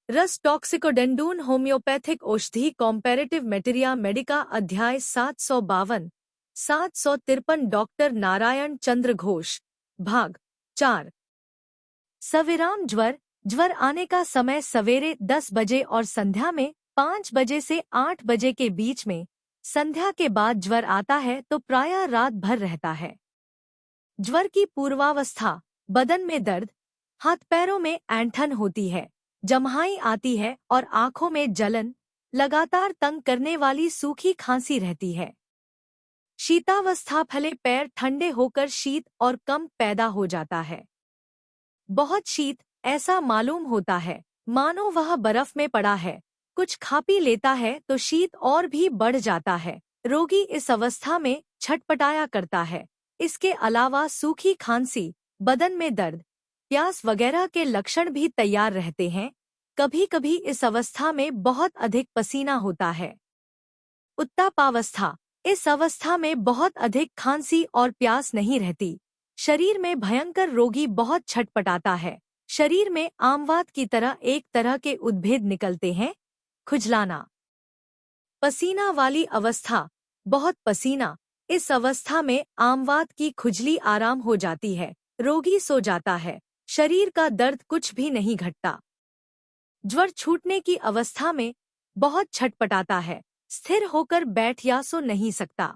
रस टॉक्सिकोडेंडून होम्योपैथिक औषधि कॉम्पैरेटिव मेटेरिया मेडिका अध्याय 752 753 डॉक्टर नारायण चंद्र घोष भाग 4। सविराम ज्वर आने का समय सवेरे 10 बजे और संध्या में 5 बजे से 8 बजे के बीच में। संध्या के बाद ज्वर आता है तो प्रायः रात भर रहता है। ज्वर की पूर्वावस्था, बदन में दर्द, हाथ पैरों में ऐंठन होती है, जम्हाई आती है और आंखों में जलन, लगातार तंग करने वाली सूखी खांसी रहती है। शीतावस्था फले पैर ठंडे होकर शीत और कंप पैदा हो जाता है। बहुत शीत, ऐसा मालूम होता है मानो वह बर्फ में पड़ा है। कुछ खा पी लेता है तो शीत और भी बढ़ जाता है। रोगी इस अवस्था में छटपटाया करता है। इसके अलावा सूखी खांसी, बदन में दर्द, प्यास वगैरह के लक्षण भी तैयार रहते हैं। कभी कभी इस अवस्था में बहुत अधिक पसीना होता है। उत्तापावस्था, इस अवस्था में बहुत अधिक खांसी और प्यास नहीं रहती। शरीर में भयंकर, रोगी बहुत छटपटाता है। शरीर में आमवात की तरह एक तरह के उद्भेद निकलते हैं। खुजलाना। पसीना वाली अवस्था, बहुत पसीना, इस अवस्था में आमवात की खुजली आराम हो जाती है। रोगी सो जाता है। शरीर का दर्द कुछ भी नहीं घटता। ज्वर छूटने की अवस्था में बहुत छटपटाता है। स्थिर होकर बैठ या सो नहीं सकता।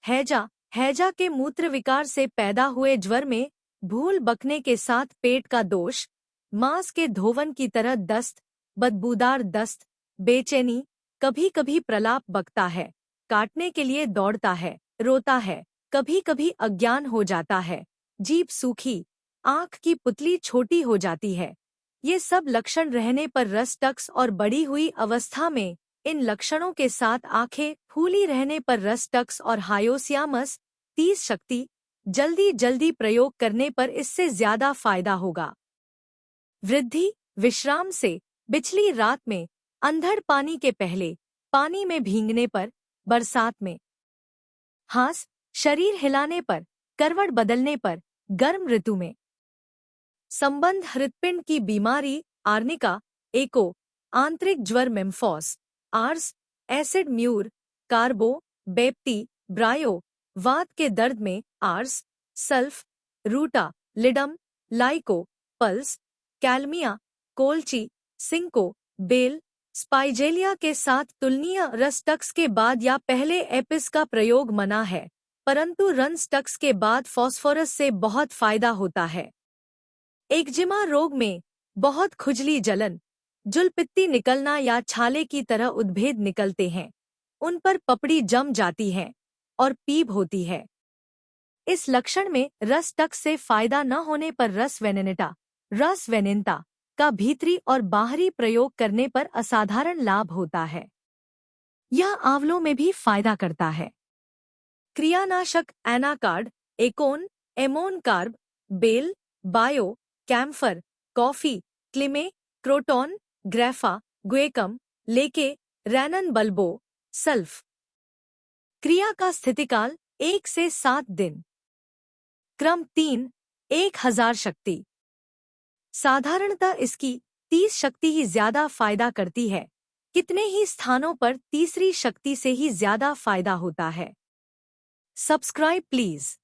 हैजा के मूत्र विकार से पैदा हुए ज्वर में भूल बकने के साथ पेट का दोष, मांस के धोवन की तरह दस्त, बदबूदार दस्त, बेचैनी, कभी कभी प्रलाप बकता है, काटने के लिए दौड़ता है, रोता है, कभी कभी अज्ञान हो जाता है, जीभ सूखी, आंख की पुतली छोटी हो जाती है। ये सब लक्षण रहने पर रस टक्स और बढ़ी हुई अवस्था में इन लक्षणों के साथ आंखें फूली रहने पर रस टक्स और हायोसियामस 30 शक्ति जल्दी जल्दी प्रयोग करने पर इससे ज्यादा फायदा होगा। वृद्धि, विश्राम से, बिछली रात में, अंधड़ पानी के पहले, पानी में भींगने पर, बरसात में, हास, शरीर हिलाने पर, करवट बदलने पर, गर्म ऋतु में। संबंध, हृदपिंड की बीमारी, आर्निका, एको, आंतरिक ज्वर मेम्फॉस, आर्स, एसिड म्यूर, कार्बो, बेप्टी, ब्रायो, वात के दर्द में आर्स, सल्फ, रूटा, लिडम, लाइको, पल्स, कैल्मिया, कोल्ची, सिंको, बेल, स्पाइजेलिया के साथ तुलनीय रस टक्स के बाद या पहले एपिस का प्रयोग मना है, परंतु रंस टक्स के बाद फॉस्फोरस से बहुत फायदा होता है। एक्जिमा रोग में बहुत खुजली, जलन, जुलपित्ती निकलना या छाले की तरह उद्भेद निकलते हैं। उन पर पपड़ी जम जाती है और पीप होती है। इस लक्षण में रस टक्स से फायदा न होने पर रस वेनिनता का भीतरी और बाहरी प्रयोग करने पर असाधारण लाभ होता है। यह आंवलों में भी फायदा करता है। क्रियानाशक anacard, acon, ammon carb, bell, बायो, कैम्फर, कॉफी, क्लिमे, क्रोटॉन, ग्रेफा, ग्वेकम, लेके, रैनन बल्बो, सल्फ। क्रिया का स्थितिकाल 1 से 7 दिन। क्रम 3, 1000 शक्ति। साधारणतः इसकी 30 शक्ति ही ज्यादा फायदा करती है। कितने ही स्थानों पर तीसरी शक्ति से ही ज्यादा फायदा होता है। Subscribe please.